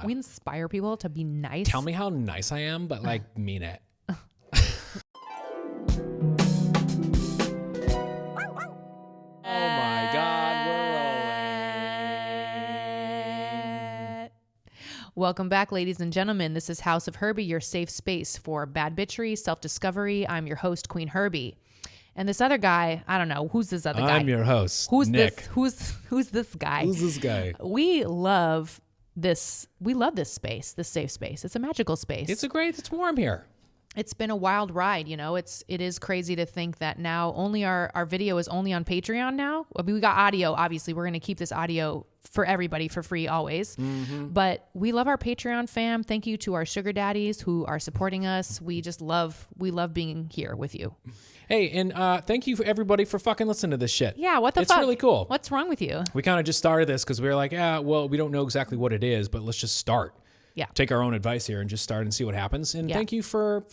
We inspire people to be nice. Tell me how nice I am, but like mean it. Welcome back, ladies and gentlemen. This is House of Herbie, your safe space for bad bitchery, self-discovery. I'm your host, Queen Herbie. And this other guy, I don't know. Who's this other guy? I'm your host, Who's Nick. This? Who's this guy? Who's this guy? We love this. We love this space, this safe space. It's a magical space. It's warm here. It's been a wild ride, you know. It is crazy to think that now only our video is only on Patreon now. I mean, we got audio, obviously. We're going to keep this audio for everybody for free always. Mm-hmm. But we love our Patreon fam. Thank you to our sugar daddies who are supporting us. We love being here with you. Hey, and thank you for everybody for fucking listening to this shit. Yeah, what the fuck? It's really cool. What's wrong with you? We kind of just started this because we were like, well, we don't know exactly what it is, but let's just start. Yeah. Take our own advice here and just start and see what happens. And thank you for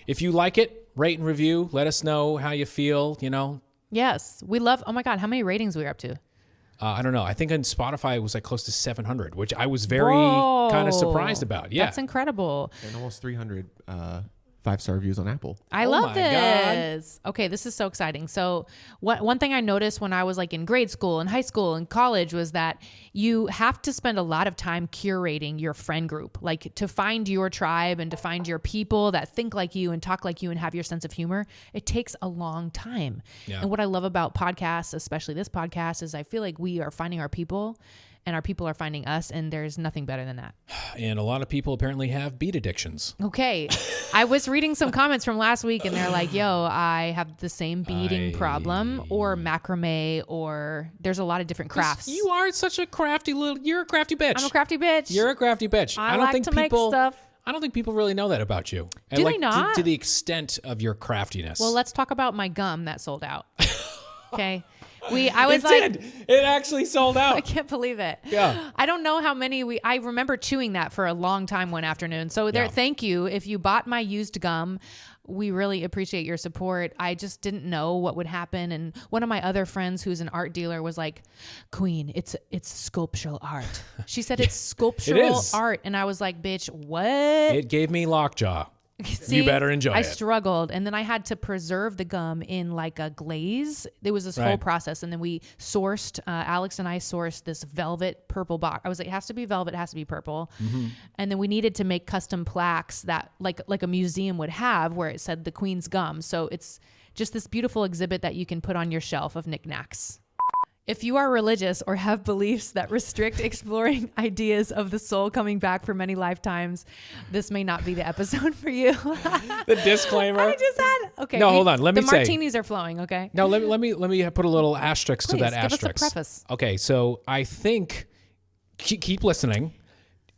if you like it, rate and review. Let us know how you feel, you know. Yes. We love, oh my God, how many ratings we are up to? I don't know. I think on Spotify it was like close to 700, which I was very kind of surprised about. Yeah. That's incredible. And almost 300 5-star reviews on Apple. I love this. God. Okay, this is so exciting. So one thing I noticed when I was like in grade school and high school and college was that you have to spend a lot of time curating your friend group, like to find your tribe and to find your people that think like you and talk like you and have your sense of humor. It takes a long time. Yeah. And what I love about podcasts, especially this podcast, is I feel like we are finding our people and our people are finding us, and there's nothing better than that. And a lot of people apparently have beat addictions. Okay. I was reading some comments from last week, and they're like, yo, I have the same beading problem, or macrame, or there's a lot of different crafts. You are such a crafty you're a crafty bitch. I'm a crafty bitch. You're a crafty bitch. I don't think make stuff. I don't think people really know that about you. Do they not? To the extent of your craftiness. Well, let's talk about my gum that sold out. Okay. It actually sold out. I can't believe it. Yeah. I don't know how many I remember chewing that for a long time one afternoon. So thank you. If you bought my used gum, we really appreciate your support. I just didn't know what would happen. And one of my other friends who's an art dealer was like, Queen, it's sculptural art. She said it's sculptural art. And I was like, bitch, what? It gave me lockjaw. See, you better enjoy it. I struggled. And then I had to preserve the gum in like a glaze. There was this whole process. And then we sourced, Alex and I sourced this velvet purple box. I was like, it has to be velvet, it has to be purple. Mm-hmm. And then we needed to make custom plaques that like a museum would have where it said the Queen's gum. So it's just this beautiful exhibit that you can put on your shelf of knickknacks. If you are religious or have beliefs that restrict exploring ideas of the soul coming back for many lifetimes, this may not be the episode for you. The disclaimer. I just had okay. No, hold on. Let me say the martinis are flowing. Okay. No, let me put a little asterisk to that asterisk. Give us a preface. Okay, so I think keep listening.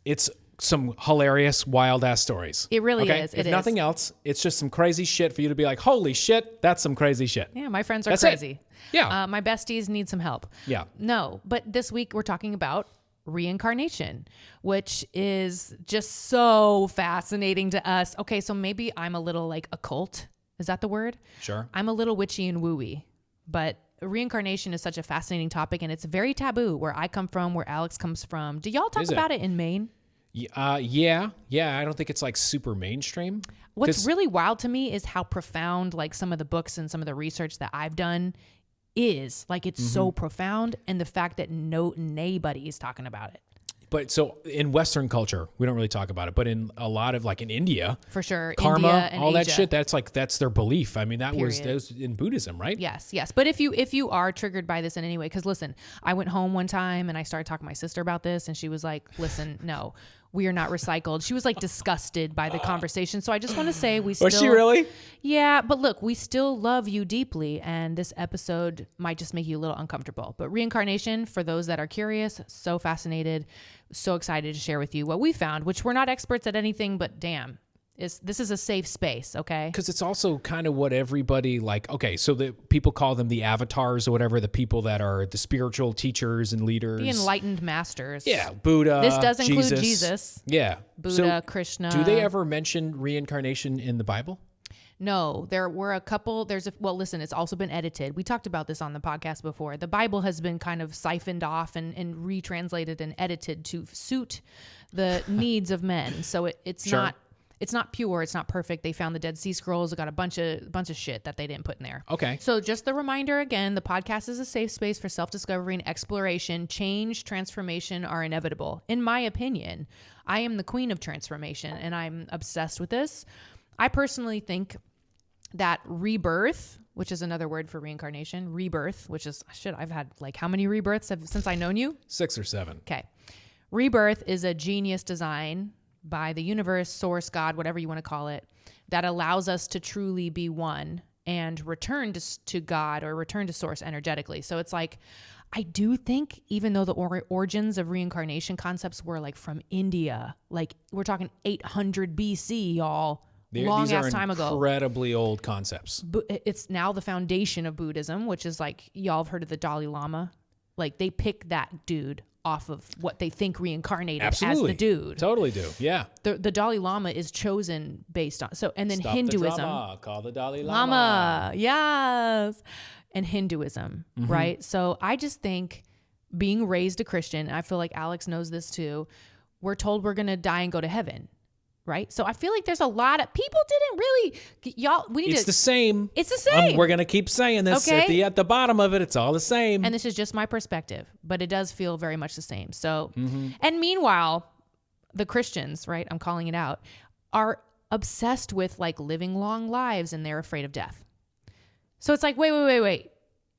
It's some hilarious, wild ass stories. It really is. If nothing else, it's just some crazy shit for you to be like, holy shit, that's some crazy shit. Yeah, my friends are crazy. It. Yeah. My besties need some help. Yeah. No, but this week we're talking about reincarnation, which is just so fascinating to us. Okay, so maybe I'm a little like occult. Is that the word? Sure. I'm a little witchy and wooey, but reincarnation is such a fascinating topic, and it's very taboo where I come from, where Alex comes from. Do y'all talk about it in Maine? Yeah. I don't think it's like super mainstream. What's really wild to me is how profound like some of the books and some of the research that I've done is. Like it's so profound, and the fact that nobody is talking about it. But so in Western culture, we don't really talk about it, but in a lot of like in India, for sure, karma, India and all Asia. That shit, that's their belief. I mean, that was in Buddhism, right? Yes. But if you are triggered by this in any way, because listen, I went home one time and I started talking to my sister about this, and she was like, listen, no, we are not recycled. She was like disgusted by the conversation. So I just want to say was she really? Yeah, but look, we still love you deeply, and this episode might just make you a little uncomfortable. But reincarnation, for those that are curious, so fascinated, so excited to share with you what we found, which we're not experts at anything, but damn, this is a safe space, okay? Because it's also kind of what everybody like, okay, so the people call them the avatars or whatever, the people that are the spiritual teachers and leaders. The enlightened masters. Yeah, Buddha, this does include Jesus. Yeah. Buddha, Krishna. Do they ever mention reincarnation in the Bible? No, there were a couple. Well, listen, it's also been edited. We talked about this on the podcast before. The Bible has been kind of siphoned off and retranslated and edited to suit the needs of men. So it's Sure. not pure. It's not perfect. They found the Dead Sea Scrolls. It got a bunch of shit that they didn't put in there. Okay. So just the reminder again, the podcast is a safe space for self-discovery and exploration. Change, transformation are inevitable. In my opinion, I am the queen of transformation and I'm obsessed with this. I personally think that rebirth, which is another word for reincarnation, rebirth, which is, shit, I've had like how many rebirths since I've known you? 6 or 7. Okay. Rebirth is a genius design by the universe, source, God, whatever you want to call it, that allows us to truly be one and return to God or return to source energetically. So it's like, I do think even though the origins of reincarnation concepts were like from India, like we're talking 800 BC, y'all, long ass time ago. Incredibly old concepts. It's now the foundation of Buddhism, which is like, y'all have heard of the Dalai Lama. Like they pick that dude off of what they think reincarnated Absolutely. as the dude. Totally do. Yeah. The Dalai Lama is chosen based on, so, and then Stop Hinduism. The drama. Call the Dalai Lama. Yes. And Hinduism, right? So I just think being raised a Christian, I feel like Alex knows this too, we're told we're going to die and go to heaven, right? So I feel like there's a lot of people didn't really, y'all, we need It's the same. It's the same. We're going to keep saying this. Okay. At the bottom of it, it's all the same. And this is just my perspective, but it does feel very much the same. So, and meanwhile, the Christians, right? I'm calling it out, are obsessed with like living long lives and they're afraid of death. So it's like, wait.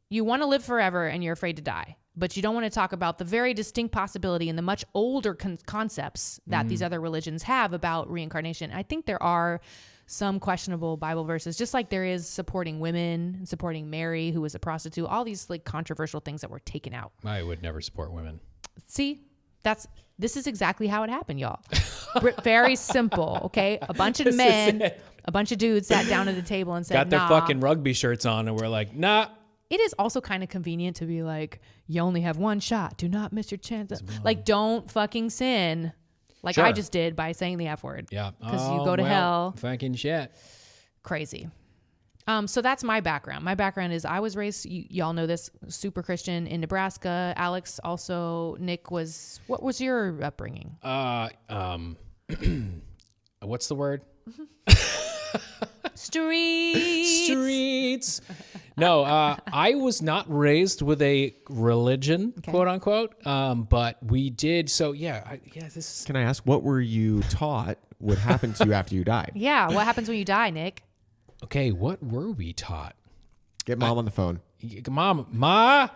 You want to live forever and you're afraid to die, but you don't want to talk about the very distinct possibility and the much older concepts that these other religions have about reincarnation. I think there are some questionable Bible verses, just like there is supporting women and supporting Mary, who was a prostitute, all these like controversial things that were taken out. I would never support women. See, this is exactly how it happened, y'all. Very simple. Okay. A bunch of men, a bunch of dudes sat down at the table and said, got their nah. fucking rugby shirts on and we're like, nah. It is also kind of convenient to be like, you only have one shot. Do not miss your chance. Like, don't fucking sin. Like Sure. I just did by saying the F word. Yeah. Because you go to hell. Fucking shit. Crazy. So that's my background. My background is I was raised, y'all know this, super Christian in Nebraska. Alex also, Nick was, what was your upbringing? What's the word? Streets. No, I was not raised with a religion, quote unquote. But we did. So this is. Can I ask, what were you taught would happen to you after you died? Yeah. What happens when you die, Nick? Okay. What were we taught? Get mom on the phone. Ma.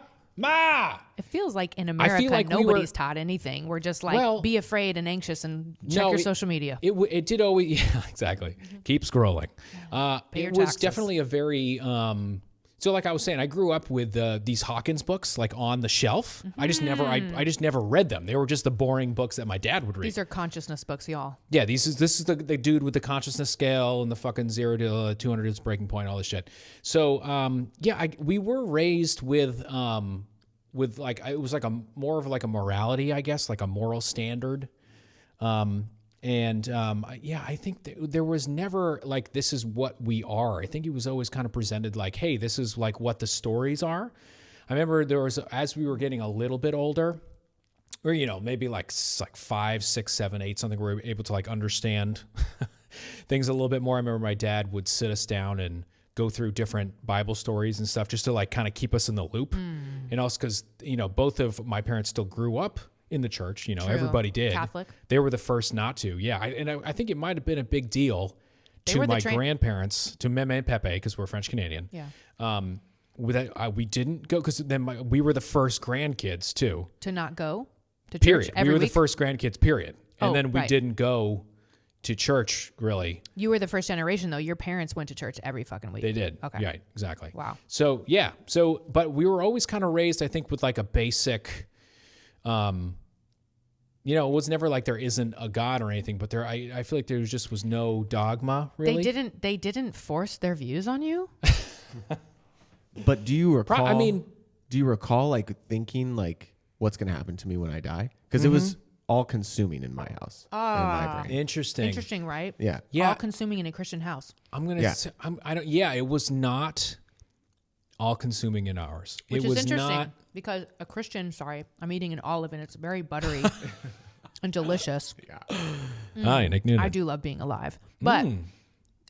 It feels like in America, like nobody's taught anything. We're just like, be afraid and anxious and check your social media. It did always, yeah, exactly. Keep scrolling. It was taxes. definitely a very, so like I was saying, I grew up with these Hawkins books like on the shelf. I just never read them. They were just the boring books that my dad would read. These are consciousness books, y'all. Yeah, this is the dude with the consciousness scale and the fucking 0 to 200 is breaking point, all this shit. So we were raised with like it was like more of like a morality, I guess, like a moral standard. I think there was never like this is what we are. I think it was always kind of presented like, hey, this is like what the stories are. I remember there was, as we were getting a little bit older, or maybe like 5, 6, 7, 8, something, we were able to like understand things a little bit more. I remember my dad would sit us down and go through different Bible stories and stuff just to like kind of keep us in the loop. And also because, both of my parents still grew up in the church, True. everybody did. Catholic. They were the first not to. Yeah. I think it might've been a big deal to my grandparents, to Meme and Pepe, because we're French Canadian. Yeah. We didn't go because then we were the first grandkids too. To not go to Period. church every We were week? the first grandkids, period. And Oh, then we right. didn't go to church really. You were the first generation though. Your parents went to church every fucking week. They did. Okay. Yeah, exactly. Wow. So, yeah. So, but we were always kind of raised, I think, with like a basic, it was never like there isn't a God or anything, but I feel like there just was no dogma really. They didn't force their views on you? But do you recall? do you recall like thinking like, what's going to happen to me when I die? Because it was all consuming in my house. In my brain. Interesting, right? Yeah. All consuming in a Christian house. I'm gonna. Say, I don't. Yeah, it was not all consuming in ours. Which it is was interesting not because a Christian. Sorry, I'm eating an olive and it's very buttery and delicious. Yeah. Hi, Nick Noonan. I do love being alive, but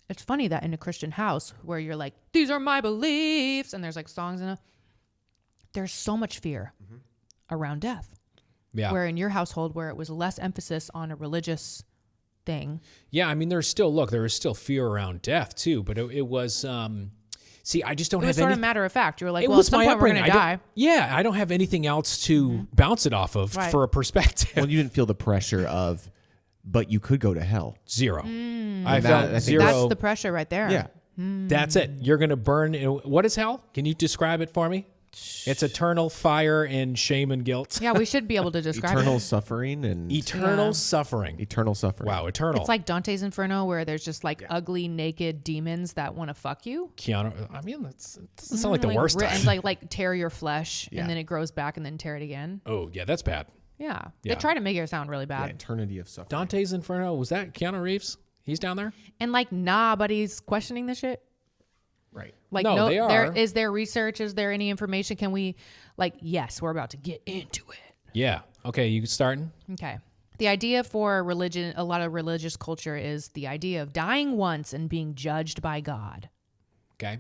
it's funny that in a Christian house where you're like, these are my beliefs, and there's like songs and there's so much fear around death. Yeah. Where in your household, where it was less emphasis on a religious thing. Yeah, I mean, there is still fear around death too, but it was. See, I just don't It have was sort any. of matter of fact. You were like, It well, at was some my point we're upbringing. going to die. Yeah, I don't have anything else to bounce it off of Right. for a perspective. Well, you didn't feel the pressure of, but you could go to hell. Zero. Mm. I And felt I think zero. That's the pressure right there. Yeah. That's it. You're going to burn. What is hell? Can you describe it for me? It's eternal fire and shame and guilt. Yeah, we should be able to describe Eternal it. suffering and Eternal suffering. eternal suffering. Wow, eternal. It's like Dante's Inferno, where there's just like ugly, naked demons that want to fuck you. Keanu. I mean, it doesn't sound like the worst time. And like tear your flesh, and then it grows back, and then tear it again. Oh, yeah, that's bad. Yeah. Yeah. They try to make it sound really Yeah, bad. eternity of suffering. Dante's Inferno, was that Keanu Reeves? He's down there? And like, nah, but he's questioning the shit. Right. Like, No, they are. Is there research? Is there any information? Can we, like, yes, we're about to get into it. Yeah. Okay, you starting? Okay. The idea for religion, a lot of religious culture is the idea of dying once and being judged by God. Okay.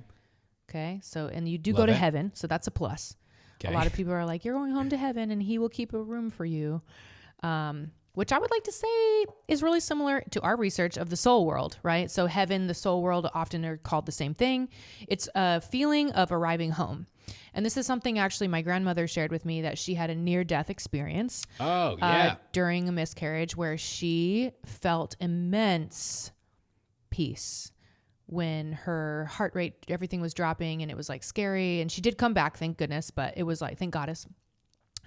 Okay. So, and you do Love go to it. heaven. So that's a plus. Okay. A lot of people are like, you're going home to heaven and he will keep a room for you. Which I would like to say is really similar to our research of the soul world, right? So heaven, the soul world often are called the same thing. It's a feeling of arriving home. And this is something actually my grandmother shared with me, that she had a near-death experience Oh, yeah. during a miscarriage where she felt immense peace when her heart rate, everything was dropping and it was like scary. And she did come back, thank goodness, but it was like, thank goddess.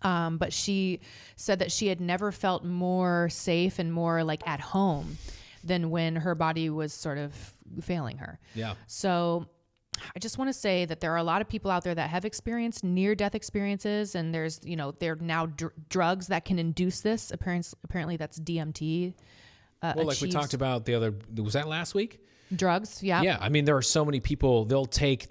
But she said that she had never felt more safe and more like at home than when her body was sort of failing her. Yeah. So I just want to say that there are a lot of people out there that have experienced near-death experiences, and there's, there are now drugs that can induce this. Apparently that's DMT. Well, like we talked about was that last week? Drugs, yeah. Yeah, I mean, there are so many people. They'll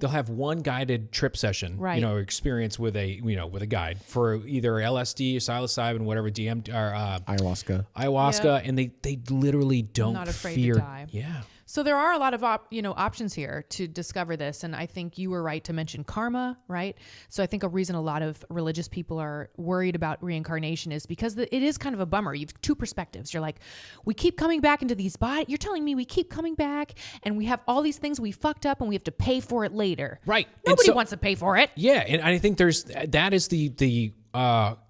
have one guided trip session, Right. Experience with a guide for either LSD, psilocybin, whatever, DMT or ayahuasca, and they literally don't Not afraid fear. to die. Yeah, So there are a lot of options here to discover this, and I think you were right to mention karma, right? So I think a reason a lot of religious people are worried about reincarnation is because it is kind of a bummer. You have two perspectives. You're like, we keep coming back into these bodies. You're telling me we keep coming back, and we have all these things we fucked up, and we have to pay for it later. right. Nobody wants to pay for it. Yeah, and I think that is the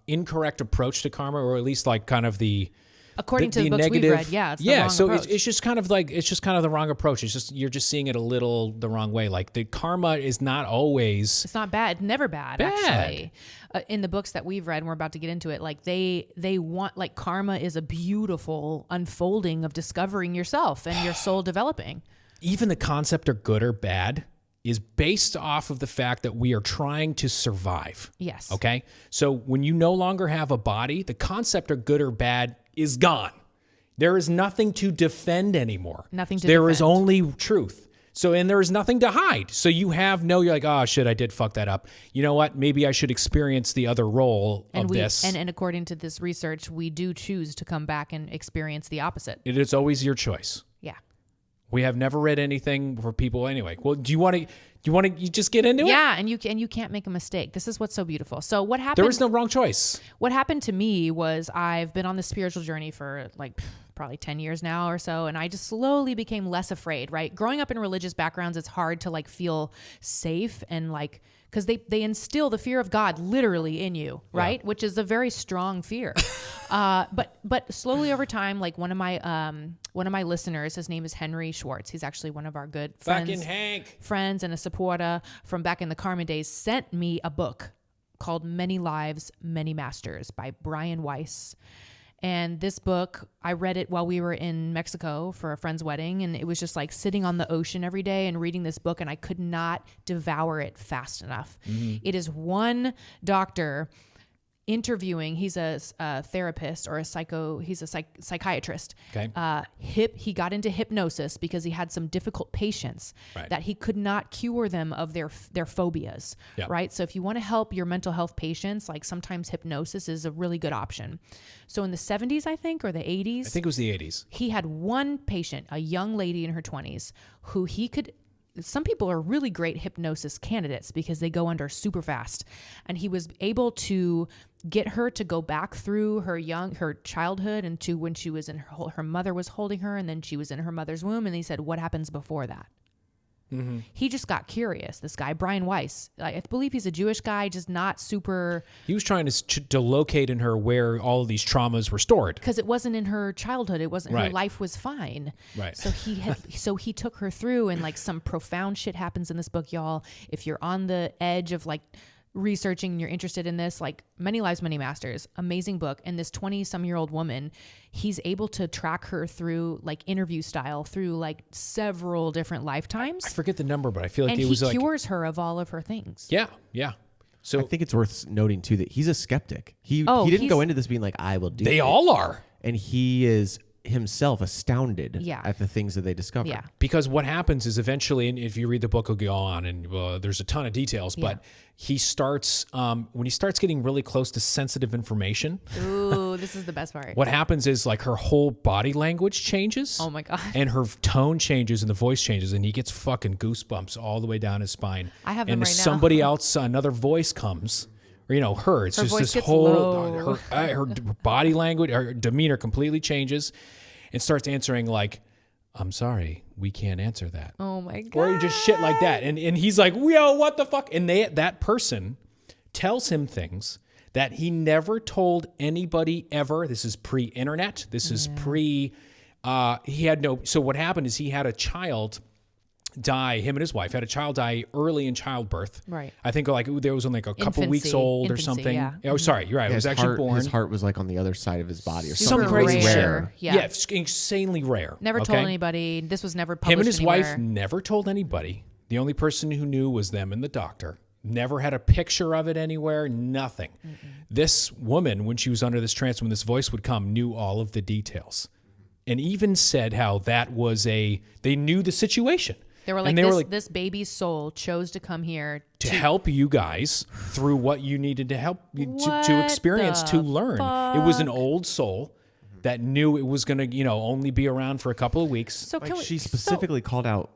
incorrect approach to karma, or at least like kind of the. According to the books negative, we've read, yeah, it's the wrong so approach. it's just kind of the wrong approach. It's just you're just seeing it a little the wrong way. Like the karma is not always. It's not bad. Never bad. Actually. In the books that we've read, and we're about to get into it, like they want, like, karma is a beautiful unfolding of discovering yourself and your soul developing. Even the concept of good or bad is based off of the fact that we are trying to survive. Yes. Okay. So when you no longer have a body, the concept of good or bad is gone. There is nothing to defend anymore. Nothing to There is defend. only truth. And there is nothing to hide. So you're like, oh shit, I did fuck that up. You know what? Maybe I should experience the other role of this. And according to this research, we do choose to come back and experience the opposite. It is always your choice. Yeah. We have never read anything for people anyway. Well, do you want to you just get into it? Yeah, and you can't make a mistake. This is what's so beautiful. So what happened? There is no wrong choice. What happened to me was I've been on this spiritual journey for like probably 10 years now or so, and I just slowly became less afraid, right? Growing up in religious backgrounds, it's hard to like feel safe and like, because they instill the fear of God literally in you, right? Yeah. Which is a very strong fear. But slowly over time, like one of my listeners, his name is Henry Schwartz. He's actually one of our good friends. Fucking Hank. Friends and a supporter from back in the Carmen days, sent me a book called Many Lives, Many Masters by Brian Weiss. And this book, I read it while we were in Mexico for a friend's wedding. And it was just like sitting on the ocean every day and reading this book. And I could not devour it fast enough. Mm-hmm. It is one doctor interviewing. He's a therapist or he's a psychiatrist. Okay. He got into hypnosis because he had some difficult patients that he could not cure them of their phobias. Yeah. Right. So if you want to help your mental health patients, like sometimes hypnosis is a really good option. So in the 70s, I think, or the 80s, I think it was the 80s. he had one patient, a young lady in her 20s, who some people are really great hypnosis candidates because they go under super fast. And he was able to get her to go back through her childhood and to when she was in her mother was holding her, and then she was in her mother's womb. And he said, what happens before that? Mm-hmm. He just got curious. This guy, Brian Weiss, I believe he's a Jewish guy, just not super. He was trying to locate in her where all of these traumas were stored. Because it wasn't in her childhood. It wasn't, her life was fine. Right. So he took her through, and like some profound shit happens in this book, y'all. If you're on the edge of like researching and you're interested in this, like Many Lives, Many Masters, amazing book. And this 20-some-year-old woman, he's able to track her through like interview style through like several different lifetimes. I forget the number, but I feel like and it was he like cures her of all of her things. Yeah. So I think it's worth noting too that he's a skeptic. He didn't go into this being like, I will do. They all are, and he is himself astounded at the things that they discover. Yeah. Because what happens is eventually, and if you read the book, it'll go on, and there's a ton of details, but he starts, when he starts getting really close to sensitive information. Ooh, this is the best part. What happens is like her whole body language changes. Oh my God. And her tone changes and the voice changes, and he gets fucking goosebumps all the way down his spine. I have them right now. And somebody else, another voice comes. Or, her. It's her just voice this whole low. her body language, her demeanor completely changes, and starts answering like, "I'm sorry, we can't answer that." Oh my God. Or just shit like that, and he's like, "Yo, what the fuck?" And that person tells him things that he never told anybody ever. This is pre-internet. This is pre. He had no. So what happened is he had a child die. Him and his wife had a child die early in childbirth. Right. I think like there was only like a couple weeks old or something. Yeah. Oh, sorry, you're right. It was actually born. His heart was like on the other side of his body or Super something. crazy rare. shit. Yeah, insanely rare. Never told anybody. This was never published Him and his anywhere. wife never told anybody. The only person who knew was them and the doctor. Never had a picture of it anywhere, nothing. This woman, when she was under this trance, when this voice would come, knew all of the details. And even said how that was they knew the situation. They were like, this baby's soul chose to come here to help you guys through what you needed to help you to experience, to learn. It was an old soul that knew it was going to, only be around for a couple of weeks. So she specifically called out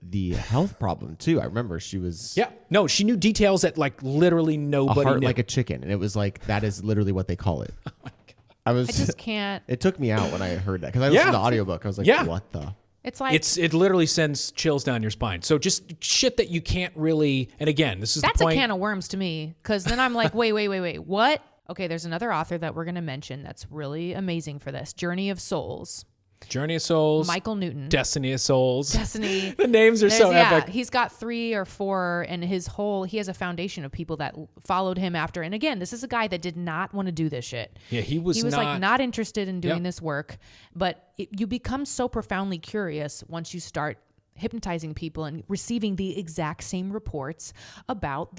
the health problem too. I remember she was. Yeah. No, she knew details that like literally nobody a heart knew. like a chicken. And it was like, that is literally what they call it. Oh my God. I just can't. It took me out when I heard that because I listened to the audiobook. I was like, what the? It's like it literally sends chills down your spine. So just shit that you can't really. And again, this is that's the point. a can of worms to me, because then I'm like, wait, what? Okay, there's another author that we're going to mention that's really amazing for this. Journey of Souls. Journey of Souls. Michael Newton. Destiny of Souls. Destiny. The names are so epic. He's got 3 or 4, and he has a foundation of people that followed him after. And again, this is a guy that did not want to do this shit. Yeah, he was not interested in doing this work. But you become so profoundly curious once you start hypnotizing people and receiving the exact same reports about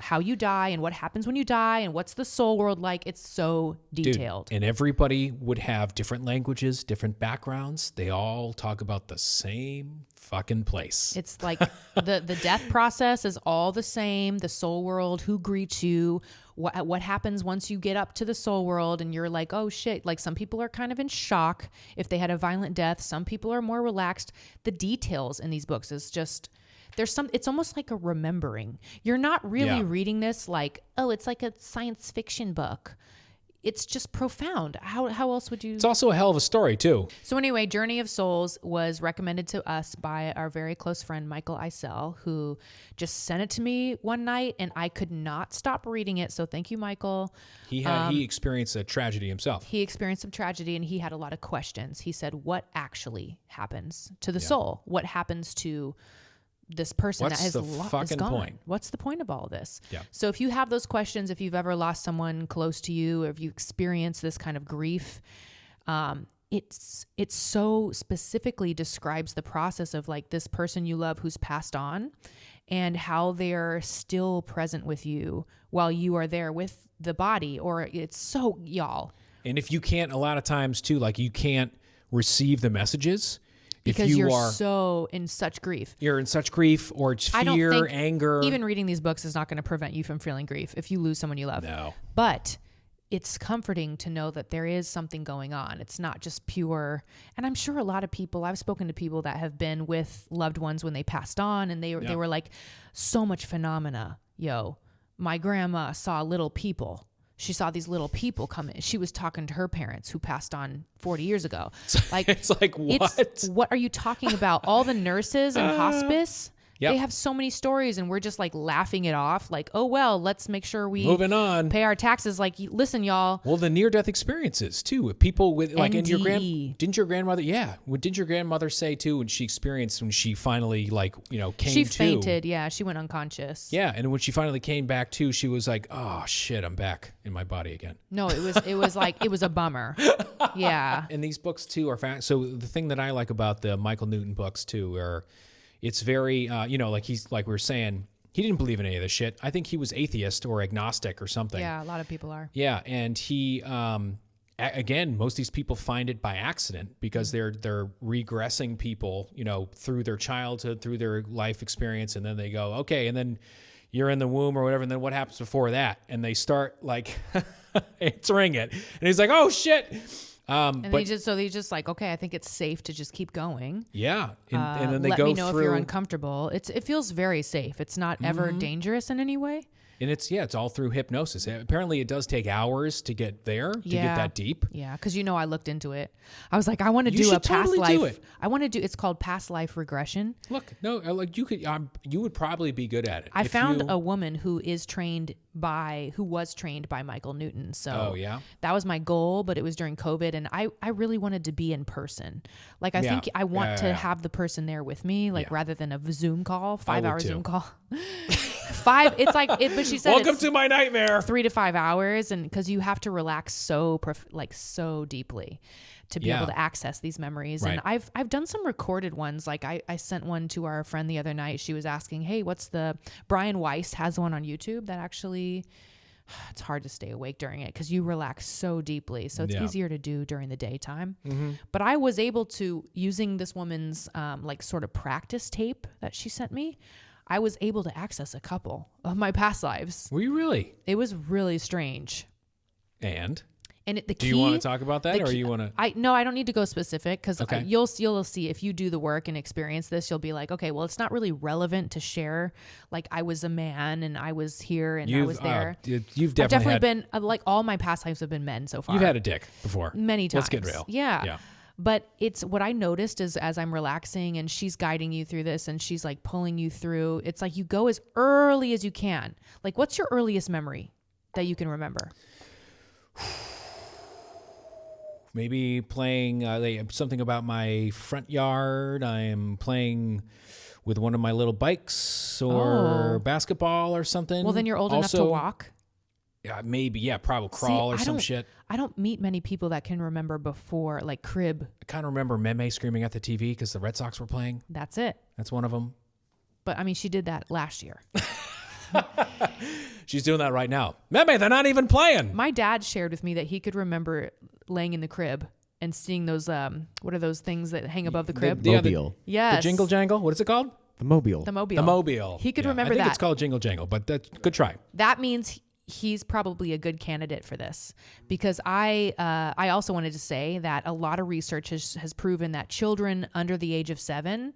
how you die and what happens when you die and what's the soul world like. It's so detailed. Dude, and everybody would have different languages, different backgrounds. They all talk about the same fucking place. It's like the death process is all the same. The soul world, who greets you, what happens once you get up to the soul world and you're like, oh shit. Like some people are kind of in shock if they had a violent death. Some people are more relaxed. The details in these books is just, it's almost like a remembering. You're not really reading this like, oh, it's like a science fiction book. It's just profound. How else would you? It's also a hell of a story too. So anyway, Journey of Souls was recommended to us by our very close friend, Michael Isel, who just sent it to me one night and I could not stop reading it. So thank you, Michael. He experienced a tragedy himself. He experienced some tragedy and he had a lot of questions. He said, what actually happens to the soul? What happens to this person that has is gone? Point? What's the point of all of this? Yeah. So if you have those questions, if you've ever lost someone close to you, or if you experience this kind of grief, it so specifically describes the process of like this person you love who's passed on and how they're still present with you while you are there with the body. Or it's so, y'all. And if you can't, a lot of times too, like you can't receive the messages because you're so in such grief. You're in such grief, or it's fear, anger. Even reading these books is not going to prevent you from feeling grief if you lose someone you love. No. But it's comforting to know that there is something going on. It's not just pure. And I'm sure a lot of people, I've spoken to people that have been with loved ones when they passed on, and they were like, so much phenomena. Yo, my grandma saw little people. She saw these little people come in. She was talking to her parents who passed on 40 years ago. Like, it's like, what? What are you talking about? All the nurses in hospice, Yep. they have so many stories, and we're just like laughing it off. Like, oh, well, let's make sure we moving on, pay our taxes. Like, listen, y'all. Well, the near-death experiences too, with people with like NDE. didn't your grandmother? Yeah. What did your grandmother say too when she experienced, when she finally came She to? fainted. Yeah. She went unconscious. Yeah. And when she finally came back to, she was like, oh shit, I'm back in my body again. No, it was like, it was a bummer. Yeah. And these books too are so the thing that I like about the Michael Newton books too are, it's very, like we were saying, he didn't believe in any of this shit. I think he was atheist or agnostic or something. Yeah, a lot of people are. Yeah, and he, again, most of these people find it by accident because they're regressing people, through their childhood, through their life experience, and then they go, okay, and then you're in the womb or whatever, and then what happens before that? And they start like answering it, and he's like, oh shit. They just like, okay, I think it's safe to just keep going. Yeah. And then they let go me know through. if you're uncomfortable. It feels very safe. It's not ever dangerous in any way. And it's all through hypnosis. Apparently it does take hours to get there, to get that deep. Yeah, because I looked into it. I was like, I want to do a past life. Do it. I want to do, it's called past life regression. Look, no, like you would probably be good at it. I found a woman who was trained by Michael Newton. So that was my goal, but it was during COVID, and I really wanted to be in person. Like I think I want to have the person there with me, like rather than a Zoom call, 5-hour Zoom call. But she said, welcome to my nightmare. 3 to 5 hours, and because you have to relax so deeply to be able to access these memories. Right. And I've done some recorded ones. Like I sent one to our friend the other night. She was asking, hey, Brian Weiss has one on YouTube that actually, it's hard to stay awake during it because you relax so deeply. So it's easier to do during the daytime. Mm-hmm. But I was able to, using this woman's sort of practice tape that she sent me, I was able to access a couple of my past lives. Were you really? It was really strange. And the key, do you want to talk about that, or you want to? No, I don't need to go specific because you'll see if you do the work and experience this, you'll be like, okay, well, it's not really relevant to share. Like I was a man and I was here and I was there. You've definitely been like all my past lives have been men so far. You've had a dick before many times. Let's get real. Yeah. But it's what I noticed is as I'm relaxing and she's guiding you through this and she's like pulling you through, it's like you go as early as you can. Like, what's your earliest memory that you can remember? Maybe playing something about my front yard. I am playing with one of my little bikes or basketball or something. Well, then you're old enough to walk. Yeah, maybe. Yeah, probably crawl or some shit. I don't meet many people that can remember before, like crib. I kind of remember Meme screaming at the TV because the Red Sox were playing. That's it. That's one of them. But I mean, she did that last year. She's doing that right now. Meme, they're not even playing. My dad shared with me that he could remember laying in the crib and seeing those, what are those things that hang above the crib? The mobile. Yes. The jingle jangle. What is it called? The mobile. The mobile. The mobile. He could remember that. I think it's called jingle jangle, but that's good try. That means he's probably a good candidate for this because I also wanted to say that a lot of research has proven that children under the age of 7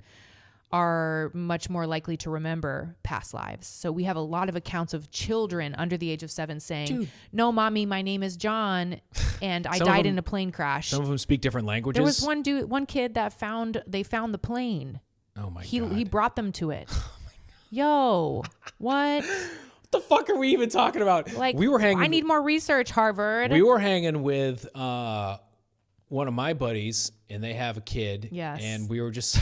are much more likely to remember past lives. So we have a lot of accounts of children under the age of 7 saying, no, mommy, my name is John and I died in a plane crash. Some of them speak different languages. There was one kid that found the plane. Oh my God. He brought them to it. Yo, what? The fuck are we even talking about? Like, we were hanging. I need more research, Harvard. We were hanging with one of my buddies, and they have a kid. Yes. And we were just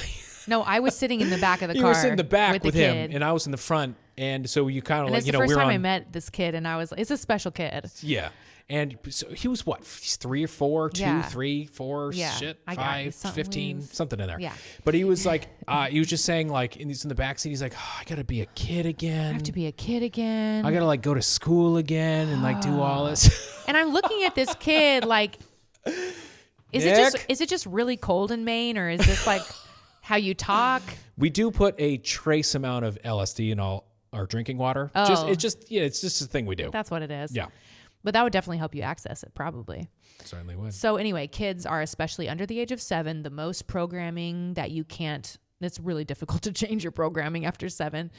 No, I was sitting in the back of the car. You were sitting in the back with him, kid. and I was in the front. And so you kind of And like, it's you the know, first we were time on. I met this kid, and I was, it's a special kid. Yeah. And so he was what, 3 or 4, 2, Yeah. 3, 4, Yeah. shit, I got you. 5, Something 15, loose. something in there. Yeah. But he was like, he was just saying like, and he's in the backseat, he's like, oh, I got to be a kid again. I have to be a kid again. I got to like go to school again and like do all this. And I'm looking at this kid like, is it just really cold in Maine, or is this like how you talk? We do put a trace amount of LSD in all our drinking water. Oh. It's just a thing we do. That's what it is. Yeah. But that would definitely help you access it, probably. Certainly would. So anyway, kids are, especially under the age of 7, the most programming that you can't, it's really difficult to change your programming after 7,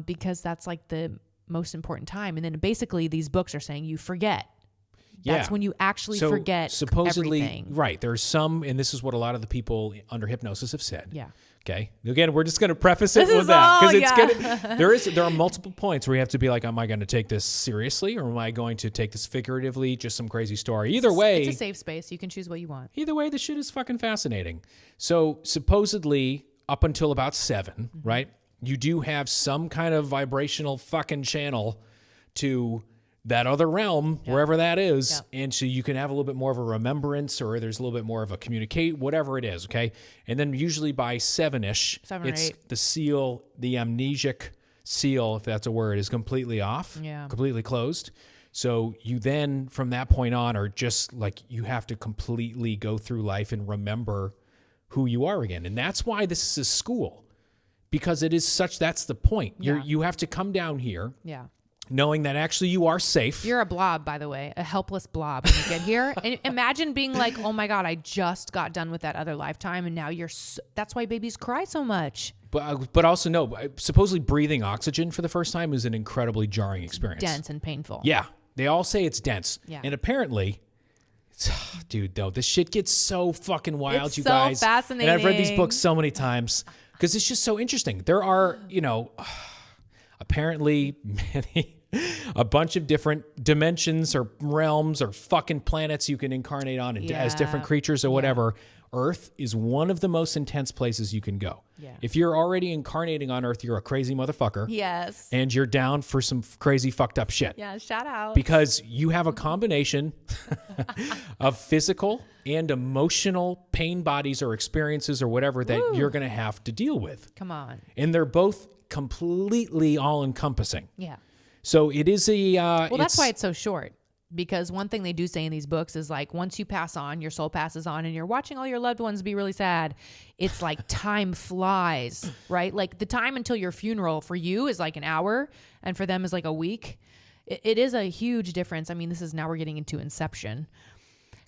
because that's like the most important time. And then basically these books are saying you forget. That's when you actually forget supposedly, everything. Right. There's some, and this is what a lot of the people under hypnosis have said. Yeah. Okay. Again, we're just going to preface it This with is that all, because there are multiple points where you have to be like, am I going to take this seriously, or am I going to take this figuratively? Just some crazy story. Either way, It's a safe space. You can choose what you want. Either way, the shit is fucking fascinating. So supposedly up until about 7, right? You do have some kind of vibrational fucking channel to that other realm, wherever that is. Yeah. And so you can have a little bit more of a remembrance, or there's a little bit more of a communicate, whatever it is. Okay. And then usually by 7-ish, 7 or it's 8. the seal, the amnesic seal, if that's a word, is completely off, completely closed. So you then, from that point on, are just like, you have to completely go through life and remember who you are again. And that's why this is a school, because it is such, that's the point. Yeah. You have to come down here Yeah. knowing that actually you are safe. You're a blob, by the way, a helpless blob when you get here. And imagine being like, oh my God, I just got done with that other lifetime. And now that's why babies cry so much. But also, no, supposedly breathing oxygen for the first time is an incredibly jarring experience. Dense and painful. Yeah. They all say it's dense. Yeah. And apparently, dude, though, this shit gets so fucking wild, It's you so guys. fascinating. And I've read these books so many times because it's just so interesting. There are, apparently a bunch of different dimensions or realms or fucking planets you can incarnate on as different creatures or whatever. Earth is one of the most intense places you can go. Yeah. If you're already incarnating on Earth, you're a crazy motherfucker. Yes. And you're down for some crazy fucked up shit. Yeah, shout out. Because you have a combination of physical and emotional pain bodies or experiences or whatever that you're going to have to deal with. Come on. And they're both completely all-encompassing. Yeah. So it is a... Well, that's why it's so short. Because one thing they do say in these books is like, once you pass on, your soul passes on, and you're watching all your loved ones be really sad. It's like time flies, right? Like the time until your funeral for you is like an hour, and for them is like a week. It is a huge difference. I mean, now we're getting into Inception.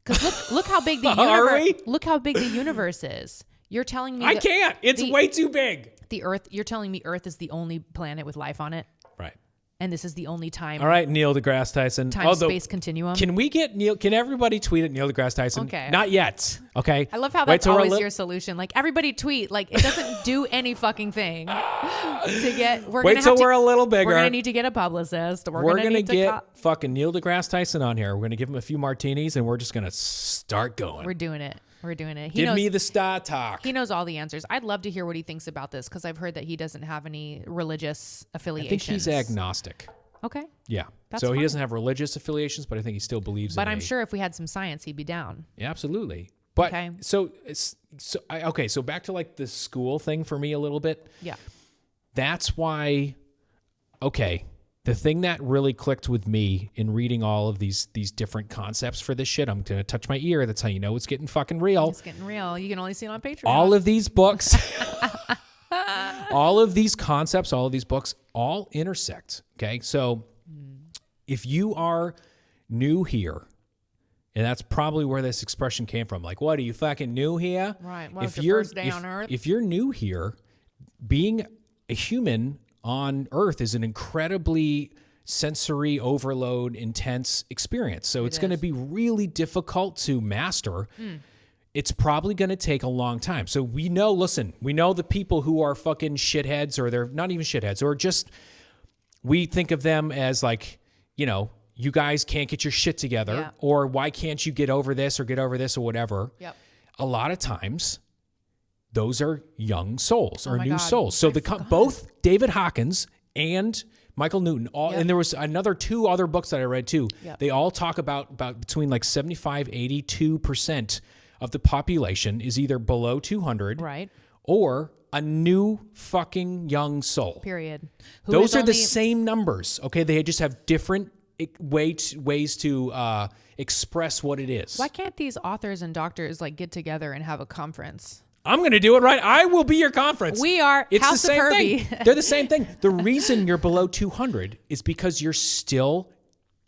Because look how big the universe. Look how big the universe is. You're telling me I can't. It's way too big. The Earth. You're telling me Earth is the only planet with life on it. Right. And this is the only time. All right, Neil deGrasse Tyson. Space continuum. Can we get Neil? Can everybody tweet at Neil deGrasse Tyson? Okay. Not yet. Okay. I love how that's always your solution. Like everybody tweet. Like it doesn't do any fucking thing. Wait till we're a little bigger. We're gonna need to get a publicist. We're gonna get fucking Neil deGrasse Tyson on here. We're gonna give him a few martinis, and we're just gonna start going. We're doing it. Give me the star talk. He knows all the answers. I'd love to hear what he thinks about this because I've heard that he doesn't have any religious affiliations. I think he's agnostic. Okay. Yeah. That's so fine. He doesn't have religious affiliations, but I think he still believes in But I'm sure if we had some science, he'd be down. Yeah, absolutely. But okay. So back to like the school thing for me a little bit. Yeah. That's why, the thing that really clicked with me in reading all of these different concepts for this shit, I'm going to touch my ear. That's how you know it's getting fucking real. It's getting real. You can only see it on Patreon. All of these books, all of these concepts, all of these books, all intersect. Okay. So if you are new here, and that's probably where this expression came from. Like, what, are you fucking new here? Right. Well, it's your first day on Earth. If you're new here, being a human on Earth is an incredibly sensory overload, intense experience. So it's going to be really difficult to master. It's probably going to take a long time. So we know the people who are fucking shitheads, or they're not even shitheads, or just, we think of them as like, you guys can't get your shit together, or why can't you get over this or whatever. Yep. A lot of times those are young souls or my new God. souls. So both David Hawkins and Michael Newton, and there was two other books that I read too. Yep. They all talk about between like 75, 82% of the population is either below 200 Right. or a new fucking young soul. Period. Those are the same numbers. Okay. They just have different ways to express what it is. Why can't these authors and doctors like get together and have a conference? I'm going to do it right. I will be your conference. We are It's House the same of Herbie. thing. They're the same thing. The reason you're below 200 is because you're still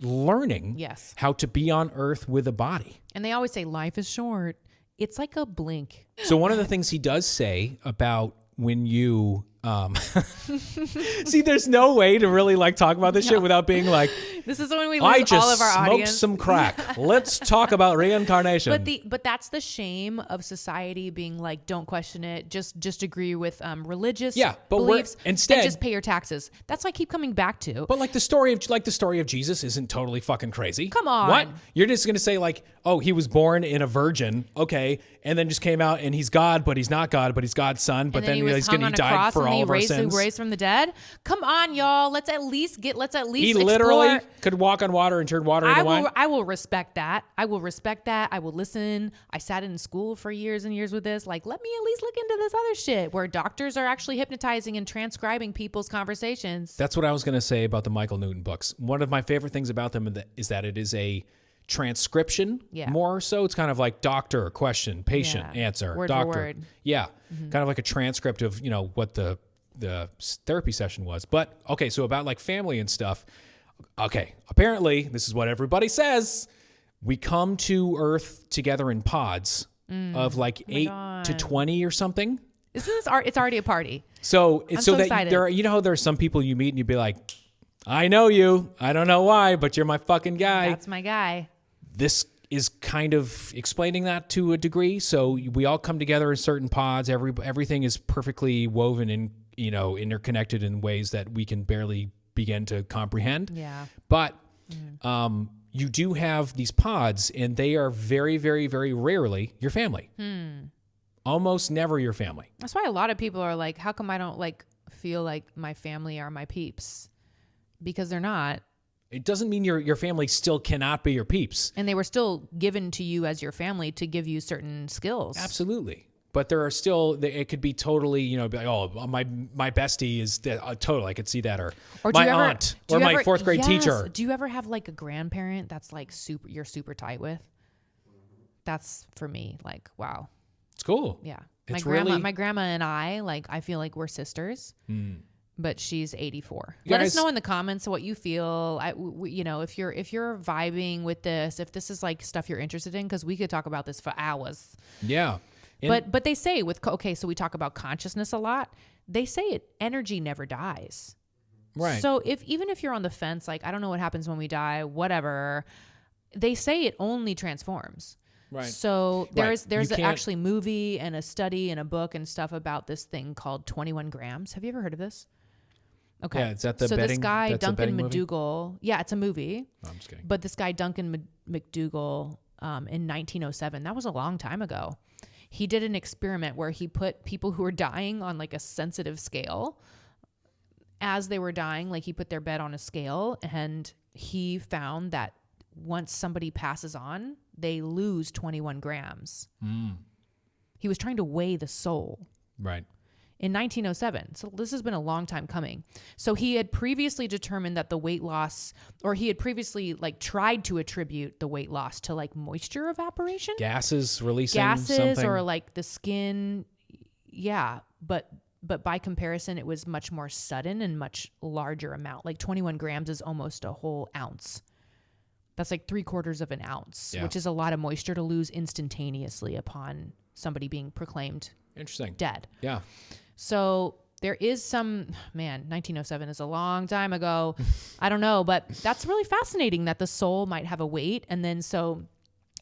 learning Yes. how to be on Earth with a body. And they always say life is short. It's like a blink. So one of the things he does say about when you see, there's no way to really like talk about this shit without being like, This is when we I lose all of our just smoked audience. some crack. Let's talk about reincarnation. But that's the shame of society being like, don't question it. Just agree with religious beliefs. Instead and just pay your taxes. That's what I keep coming back to. But like the story of Jesus isn't totally fucking crazy. Come on. What? You're just gonna say like, oh, he was born in a virgin, okay, and then just came out and he's God, but he's not God, but he's God's son, but and then he died for all of our sins. He raised from the dead. Come on, y'all. Let's at least He explore. literally could walk on water and turn water into wine. I will respect that. I will listen. I sat in school for years and years with this. Like, let me at least look into this other shit where doctors are actually hypnotizing and transcribing people's conversations. That's what I was going to say about the Michael Newton books. One of my favorite things about them is that it is a transcription more so. It's kind of like doctor, question, patient, answer, word doctor. for word. Yeah. Kind of like a transcript of, what the therapy session was. But okay, so about like family and stuff. Okay, apparently this is what everybody says. We come to Earth together in pods of like 8 to 20 or something. Isn't this art? It's already a party. So it's so that excited. there, how there are some people you meet and you'd be like, I know you. I don't know why, but you're my fucking guy. That's my guy. This is kind of explaining that to a degree. So we all come together in certain pods. Everything is perfectly woven and interconnected in ways that we can barely begin to comprehend. Yeah. But you do have these pods, and they are very, very, very rarely your family. Almost never your family. That's why a lot of people are like, how come I don't like feel like my family are my peeps? Because they're not. It doesn't mean your family still cannot be your peeps. And they were still given to you as your family to give you certain skills. Absolutely. But there are still, it could be totally, be like, oh, my bestie is total. I could see that. Or my aunt or my fourth grade teacher. Do you ever have like a grandparent that's like you're super tight with? That's for me. Like, wow. It's cool. Yeah. It's my grandma and I feel like we're sisters. But she's 84. Let us know in the comments what you feel. If you're vibing with this, if this is like stuff you're interested in, because we could talk about this for hours. Yeah. But they say so we talk about consciousness a lot. They say energy never dies. Right. So even if you're on the fence, like, I don't know what happens when we die, whatever, they say it only transforms. Right. So there's actually movie and a study and a book and stuff about this thing called 21 grams. Have you ever heard of this? Okay. Yeah, is that the so betting? This guy, that's Duncan movie? McDougall. Yeah, it's a movie. No, I'm just kidding. But this guy, Duncan McDougall, in 1907, that was a long time ago. He did an experiment where he put people who were dying on like a sensitive scale. As they were dying, like he put their bed on a scale, and he found that once somebody passes on, they lose 21 grams. He was trying to weigh the soul. Right. In 1907. So this has been a long time coming. So he had previously determined that the weight loss, or he had previously like tried to attribute the weight loss to like moisture evaporation. Gases releasing something. Or like the skin. Yeah. But by comparison, it was much more sudden and much larger amount. Like 21 grams is almost a whole ounce. That's like 3/4 of an ounce, which is a lot of moisture to lose instantaneously upon somebody being proclaimed dead. Yeah. So there is 1907 is a long time ago. I don't know, but that's really fascinating that the soul might have a weight. And then so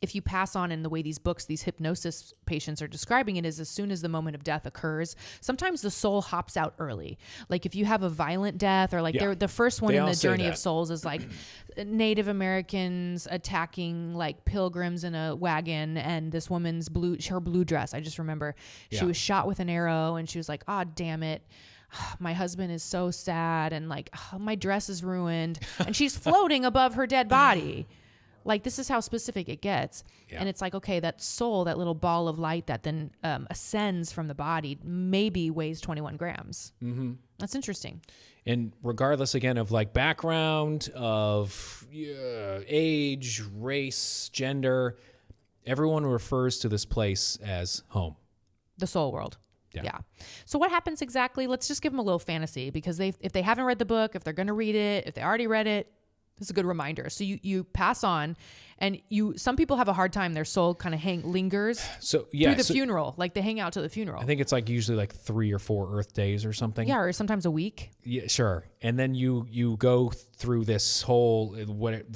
if you pass on, in the way these books, these hypnosis patients are describing it, is as soon as the moment of death occurs, sometimes the soul hops out early. Like if you have a violent death, or like the first one in the Journey of Souls is like Native Americans attacking like pilgrims in a wagon, and this woman's her blue dress. I just remember she was shot with an arrow, and she was like, "Oh, damn it. My husband is so sad, and like my dress is ruined," and she's floating above her dead body. Like, this is how specific it gets. Yeah. And it's like, okay, that soul, that little ball of light that then ascends from the body, maybe weighs 21 grams. Mm-hmm. That's interesting. And regardless, again, of like background, of age, race, gender, everyone refers to this place as home. The soul world. Yeah. So what happens exactly? Let's just give them a little fantasy, because if they haven't read the book, if they're going to read it, if they already read it, this is a good reminder. So you pass on, and some people have a hard time. Their soul kind of lingers through the funeral. Like they hang out to the funeral. I think it's like usually like 3 or 4 Earth days or something. Yeah, or sometimes a week. Yeah, sure. And then you go through this whole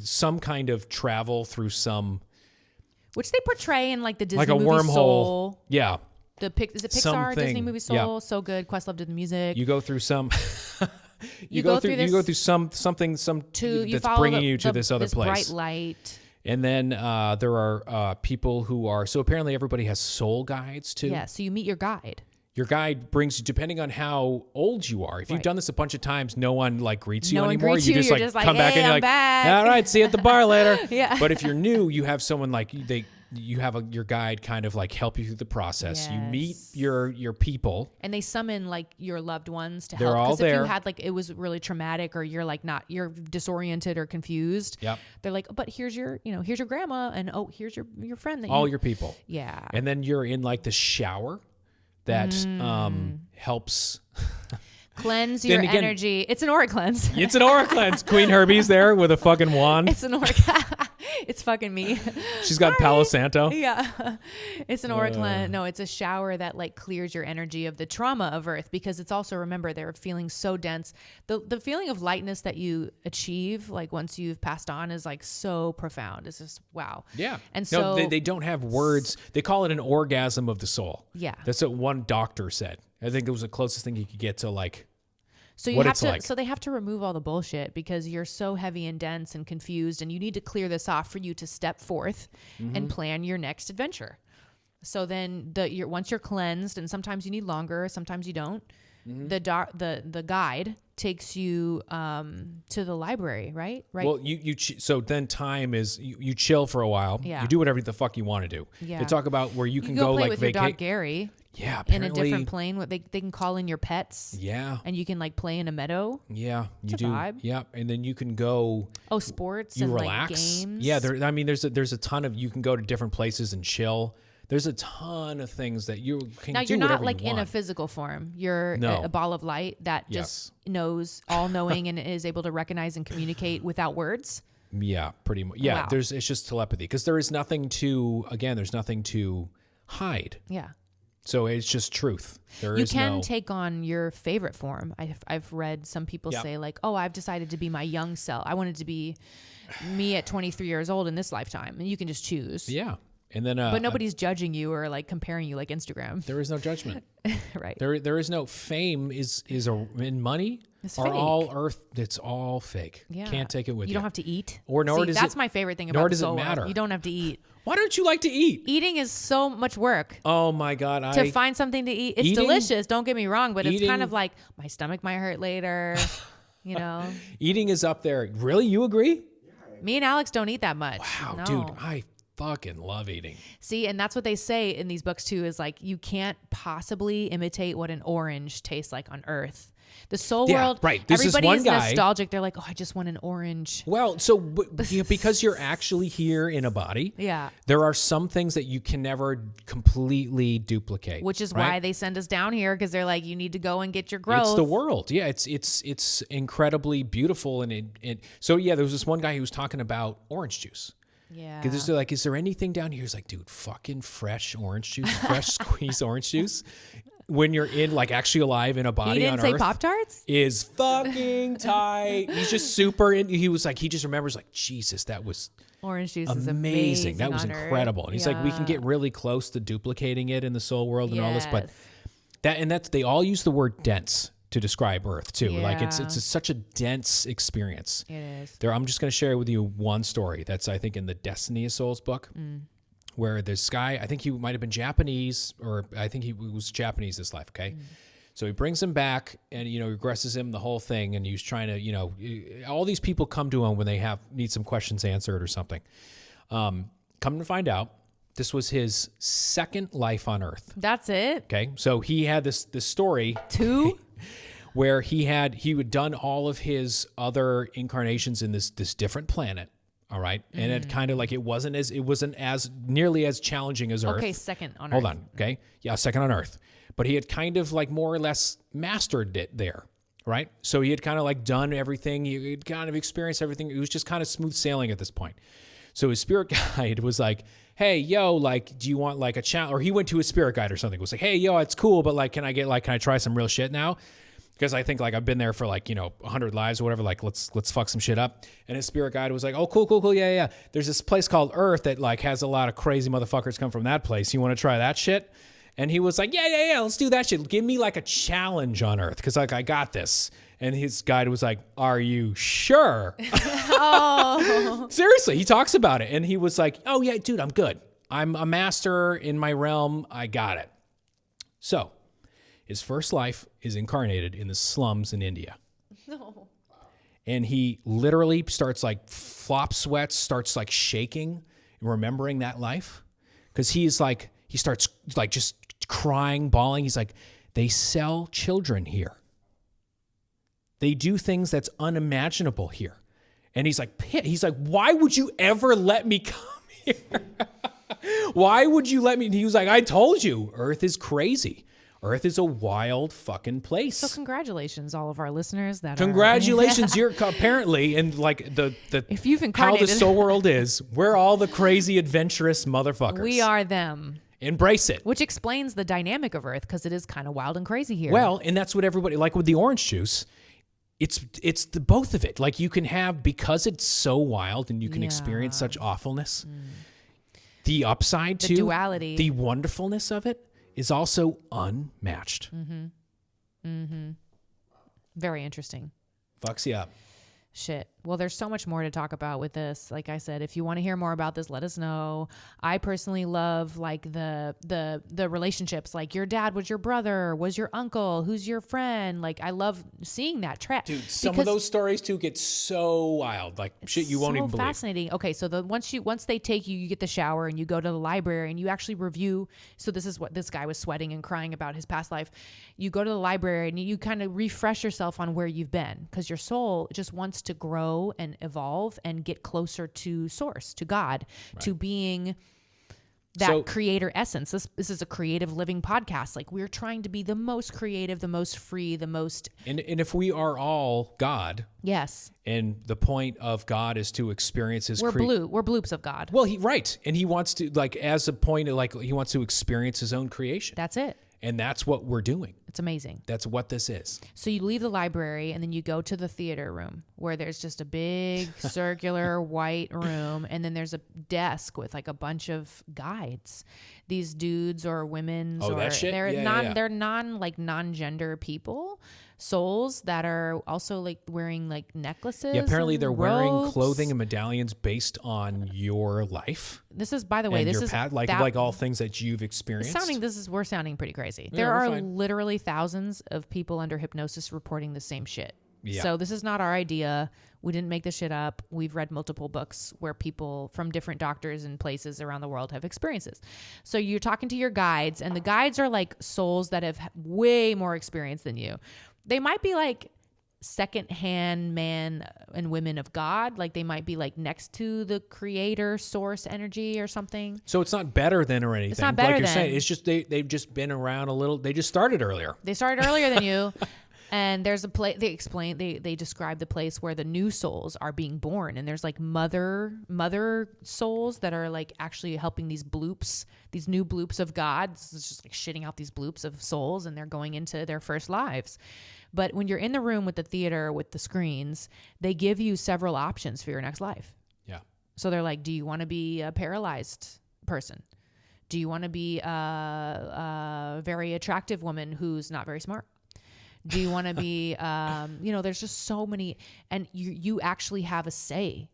some kind of travel through some, which they portray in like the Disney like a movie wormhole. Soul. Yeah. Is it Pixar? Something. Disney movie Soul. Yeah. So good. Questlove did the music. You go through some. You go through something that's bringing you to this other place. Bright light. And then there are people who are, so apparently everybody has soul guides too. Yeah, so you meet your guide. Your guide brings you, depending on how old you are. If you've done this a bunch of times, no one like greets you anymore. You just like come back and you're like, back. All right, see you at the bar later. Yeah. But if you're new, you have someone like you have your guide kind of like help you through the process. Yes. You meet your people, and they summon like your loved ones to help. They're all there. If you had like it was really traumatic, or you're like you're disoriented or confused. Yep. They're like, but here's your grandma, and here's your friend. All your people. Yeah. And then you're in like the shower that helps cleanse your energy. It's an aura cleanse. It's an aura cleanse. Queen Herbie's there with a fucking wand. It's an aura. It's fucking me. She's got Palo Santo. Yeah. It's an aura cleanse. No, it's a shower that like clears your energy of the trauma of Earth, because it's also, remember, they're feeling so dense. The feeling of lightness that you achieve like once you've passed on is like so profound. It's just wow. Yeah. And so they don't have words. They call it an orgasm of the soul. Yeah. That's what one doctor said. I think it was the closest thing you could get to like So what it's like. So they have to remove all the bullshit, because you're so heavy and dense and confused, and you need to clear this off for you to step forth and plan your next adventure. So then once you're cleansed, and sometimes you need longer, sometimes you don't. The guide takes you to the library, right? Well, so then time is you chill for a while. Yeah. You do whatever the fuck you want to do. Yeah. They talk about where you can go play like with your dog Gary. Yeah, apparently. In a different plane. They can call in your pets. Yeah. And you can like play in a meadow. Yeah, you do. Vibe. Yeah, and then you can go. Oh, sports. You and relax. Like games. Yeah, there's a ton of, you can go to different places and chill. There's a ton of things that you can do. Now, you're not like in a physical form. You're a ball of light that just knows, all knowing, and is able to recognize and communicate without words. Yeah, pretty much. Yeah, wow. It's just telepathy, because there's nothing to hide. Yeah. So it's just truth. You can take on your favorite form. I've read some people say like, oh, I've decided to be my young self. I wanted to be me at 23 years old in this lifetime. And you can just choose. Yeah. And then, but nobody's judging you or like comparing you like Instagram. There is no judgment. Right. There is no fame in money. It's fake. All earth. It's all fake. Yeah. Can't take it with you. You don't have to eat. That's my favorite thing about the soul world. Matter. You don't have to eat. Why don't you like to eat? Eating is so much work. Oh my God. To find something to eat. It's delicious. Don't get me wrong, but it's kind of like my stomach might hurt later. You know? Eating is up there. Really? You agree? Me and Alex don't eat that much. Wow, no. dude. I fucking love eating. See, and that's what they say in these books too, is like you can't possibly imitate what an orange tastes like on Earth. The soul world, right? Everybody's nostalgic. They're like, oh, I just want an orange. Well, so because you're actually here in a body, there are some things that you can never completely duplicate. Which is why they send us down here, because they're like, you need to go and get your growth. It's the world. Yeah, it's incredibly beautiful. And so there was this one guy who was talking about orange juice. Yeah. Because they're like, is there anything down here? He's like, dude, fucking fresh orange juice, fresh squeezed orange juice. When you're in, like, actually alive in a body on Earth. He didn't say Pop-Tarts? Is fucking tight. He's just super. He was like, he just remembers, like, Jesus, that was Orange juice is amazing. That was incredible. And he's like, we can get really close to duplicating it in the soul world and all this, but they all use the word dense to describe Earth too. Yeah. Like it's such a dense experience. It is. I'm just going to share with you one story that's, I think, in the Destiny of Souls book, where this guy, I think he might have been Japanese, or I think he was Japanese this life. Okay. So he brings him back and, regresses him, the whole thing. And he's trying to, all these people come to him when they need some questions answered or something. Come to find out, this was his second life on Earth. That's it. Okay. So he had this story. 2? Where he had done all of his other incarnations in this different planet. All right. And it kind of like, it wasn't as nearly as challenging as Earth. Okay. Second on Earth. Hold on. Okay. Yeah. Second on Earth. But he had kind of like more or less mastered it there. Right. So he had kind of like done everything. He had kind of experienced everything. It was just kind of smooth sailing at this point. So his spirit guide was like, hey, yo, like, do you want like a challenge? Or he went to his spirit guide or something. It was like, hey, yo, it's cool. But like, can I try some real shit now? Because I think like I've been there for like, 100 lives or whatever. Like, let's fuck some shit up. And his spirit guide was like, oh, cool. Yeah. There's this place called Earth that like has a lot of crazy motherfuckers come from that place. You want to try that shit? And he was like, yeah, let's do that shit. Give me like a challenge on Earth. Cause like I got this. And his guide was like, are you sure? Oh. Seriously. He talks about it. And he was like, oh yeah, dude, I'm good. I'm a master in my realm. I got it. So his first life is incarnated in the slums in India. No. And he literally starts like flop sweats, starts like shaking, remembering that life. Cause he starts like just crying, bawling. He's like, they sell children here. They do things that's unimaginable here. And he's like, why would you ever let me come here? Why would you let me? And he was like, I told you, Earth is crazy. Earth is a wild fucking place. So congratulations, all of our listeners. Congratulations, you're apparently in like the if you've how incarnated the soul world is. We're all the crazy, adventurous motherfuckers. We are them. Embrace it. Which explains the dynamic of Earth, because it is kind of wild and crazy here. Well, and that's what everybody, like with the orange juice, it's the both of it. Like you can have, because it's so wild and you can experience such awfulness, the upside the to duality, the wonderfulness of it is also unmatched. Very interesting. Fucks you up. Shit. Well, there's so much more to talk about with this. Like I said, if you want to hear more about this, let us know. I personally love like the relationships. Like your dad was your brother, was your uncle, who's your friend. Like I love seeing that track. Dude, some of those stories too get so wild. Like shit you won't even believe. Fascinating. Okay, so once they take you, you get the shower and you go to the library and you actually review. So this is what this guy was sweating and crying about his past life. You go to the library and you kind of refresh yourself on where you've been, because your soul just wants to grow and evolve and get closer to source, to God, to being that creator essence. This is a creative living podcast. Like we're trying to be the most creative, the most free, the most. And if we are all God. Yes. And the point of God is to experience his we're bloops of God. Well, and he wants to, like, as a point of, like, he wants to experience his own creation. That's it. And that's what we're doing. It's amazing. That's what this is. So you leave the library and then you go to the theater room, where there's just a big circular white room. And then there's a desk with like a bunch of guides. These dudes or women, they're non-gender people, souls that are also like wearing like necklaces. Yeah, apparently they're wearing ropes. clothing and medallions based on your life. This is, by the way, this is like all things that you've experienced. We're sounding pretty crazy. Yeah, there are fine. Literally thousands of people under hypnosis reporting the same shit. Yeah. So this is not our idea. We didn't make this shit up. We've read multiple books where people from different doctors and places around the world have experiences. So you're talking to your guides, and the guides are like souls that have way more experience than you. They might be like secondhand man and women of God. Like they might be like next to the creator source energy or something. So it's not better than or anything. It's not better like you're than. saying. It's just they've just been around a little. They just started earlier. They started earlier than you. And there's a place they describe the place where the new souls are being born, and there's like mother souls that are like actually helping these new bloops of God. It's just like shitting out these bloops of souls, and they're going into their first lives. But when you're in the room with the theater with the screens, they give you several options for your next life. Yeah. So they're like, do you want to be a paralyzed person? Do you want to be a very attractive woman who's not very smart? Do you want to be, there's just so many, and you actually have a say.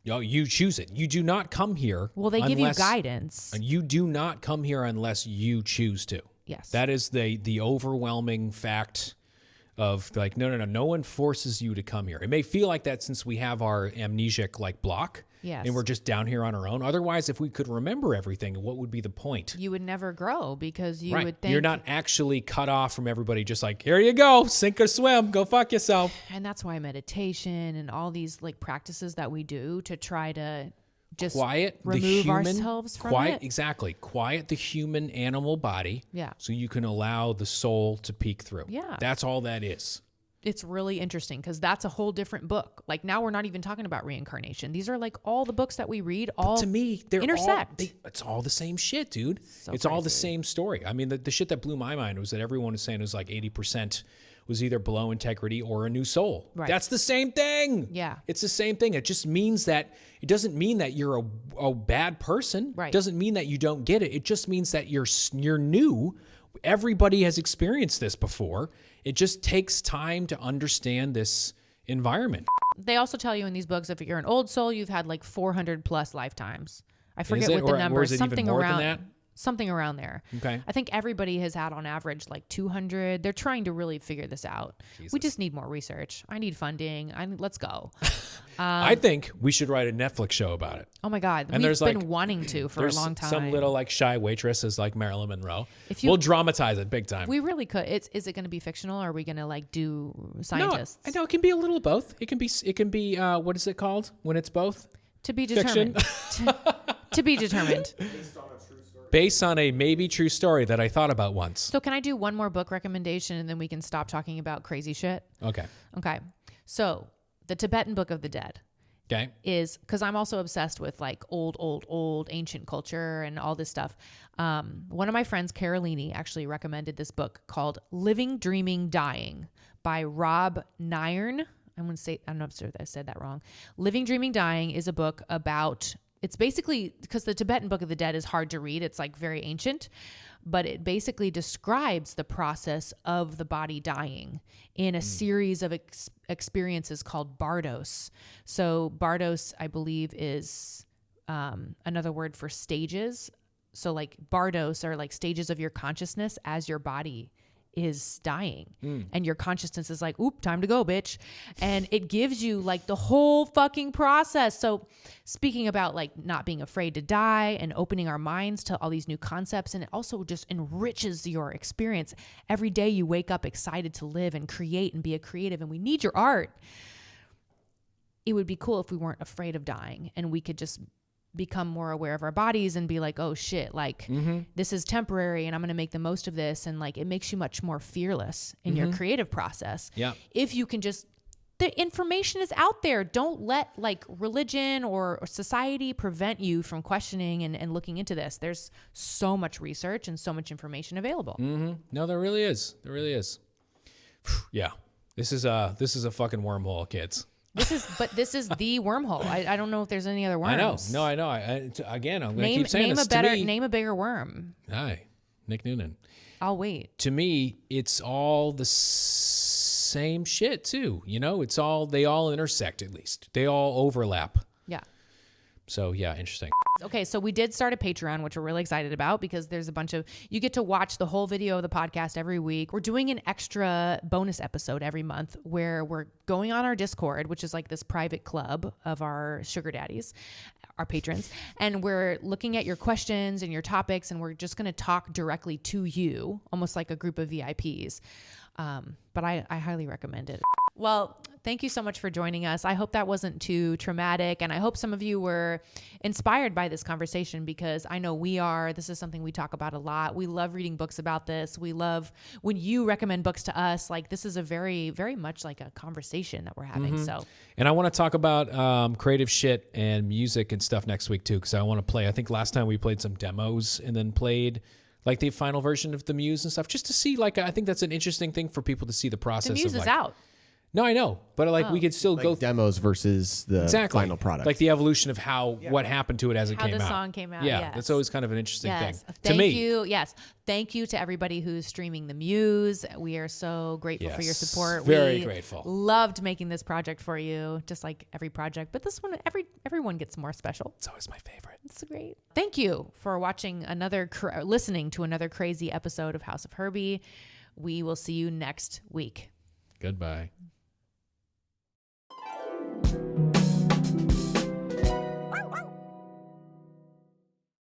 You choose it. You do not come here. Well, they give you guidance. You do not come here unless you choose to. Yes. That is the overwhelming fact of like, no one forces you to come here. It may feel like that since we have our amnesic like block. Yes. And we're just down here on our own. Otherwise, if we could remember everything, what would be the point? You would never grow because you right. would think... You're not actually cut off from everybody, just like, here you go, sink or swim, go fuck yourself. And that's why meditation and all these like practices that we do to try to just remove ourselves from it. Exactly. Quiet the human animal body. Yeah. So you can allow the soul to peek through. Yeah. That's all that is. It's really interesting because that's a whole different book. Like now we're not even talking about reincarnation. These are like all the books that we read all to me, they're intersect. It's all the same shit, dude. So it's crazy. all the same story. I mean, the shit that blew my mind was that everyone was saying it was like 80% was either below integrity or a new soul. Right. That's the same thing. Yeah. It's the same thing. It just means that it doesn't mean that you're a bad person. Right. It doesn't mean that you don't get it. It just means that you're new. Everybody has experienced this before. It just takes time to understand this environment. They also tell you in these books, if you're an old soul, you've had like 400 plus lifetimes. I forget what the number is. Something around there. Okay. I think everybody has had on average like 200. They're trying to really figure this out. Jesus. We just need more research. I need funding. Let's go. I think we should write a Netflix show about it. Oh my God. And we've been wanting to for a long time. Some little like shy waitress is like Marilyn Monroe. We'll dramatize it big time. We really could. Is it going to be fictional or are we going to like do scientists? No, I know it can be a little of both. It can be what is it called when it's both? To be determined. To be determined. Based on a maybe true story that I thought about once. So can I do one more book recommendation and then we can stop talking about crazy shit? Okay. So the Tibetan Book of the Dead. Okay. Is because I'm also obsessed with like old ancient culture and all this stuff. One of my friends, Carolini, actually recommended this book called Living, Dreaming, Dying by Rob Nairn. I'm not sure that I said that wrong. Living, Dreaming, Dying is a book about, it's basically, because the Tibetan Book of the Dead is hard to read. It's like very ancient, but it basically describes the process of the body dying in a series of experiences called bardos. So bardos, I believe, is another word for stages. So like bardos are like stages of your consciousness as your body is dying and your consciousness is like, oop, time to go, bitch. And it gives you like the whole fucking process. So speaking about like not being afraid to die and opening our minds to all these new concepts, and it also just enriches your experience. Every day you wake up excited to live and create and be a creative, and we need your art. It would be cool if we weren't afraid of dying and we could just become more aware of our bodies and be like, oh shit, like this is temporary and I'm going to make the most of this. And like, it makes you much more fearless in your creative process. Yeah. If you can just, the information is out there. Don't let like religion or society prevent you from questioning and looking into this. There's so much research and so much information available. No, there really is. There really is. Yeah. This is a fucking wormhole, kids. This is the wormhole. I don't know if there's any other worms. I know. Again, I'm going to keep saying this. Name a bigger worm. Hi, Nick Noonan. I'll wait. To me, it's all the same shit too. You know, they all intersect at least. They all overlap. Yeah. So yeah, interesting. Okay, so we did start a Patreon, which we're really excited about because there's a bunch of, you get to watch the whole video of the podcast every week. We're doing an extra bonus episode every month where we're going on our Discord, which is like this private club of our sugar daddies, our patrons. And we're looking at your questions and your topics, and we're just going to talk directly to you, almost like a group of VIPs. But I highly recommend it. Well, thank you so much for joining us. I hope that wasn't too traumatic, and I hope some of you were inspired by this conversation because I know we are. This is something we talk about a lot. We love reading books about this. We love when you recommend books to us. Like, this is a very, very much like a conversation that we're having. So, and I want to talk about creative shit and music and stuff next week too, because I want to play. I think last time we played some demos and then played like the final version of the Muse and stuff, just to see. Like, I think that's an interesting thing for people to see the process. The Muse of, is like, out. No, I know, but like we could still Like go demos versus the final product. like the evolution of what happened to it as it came out. How the song came out. Yeah, yes. that's always kind of an interesting thing Thank to me. you. Yes. Thank you to everybody who's streaming the Muse. We are so grateful for your support. Very grateful. Loved making this project for you, just like every project. But this one, everyone gets more special. It's always my favorite. It's great. Thank you for watching listening to another crazy episode of House of Herbie. We will see you next week. Goodbye.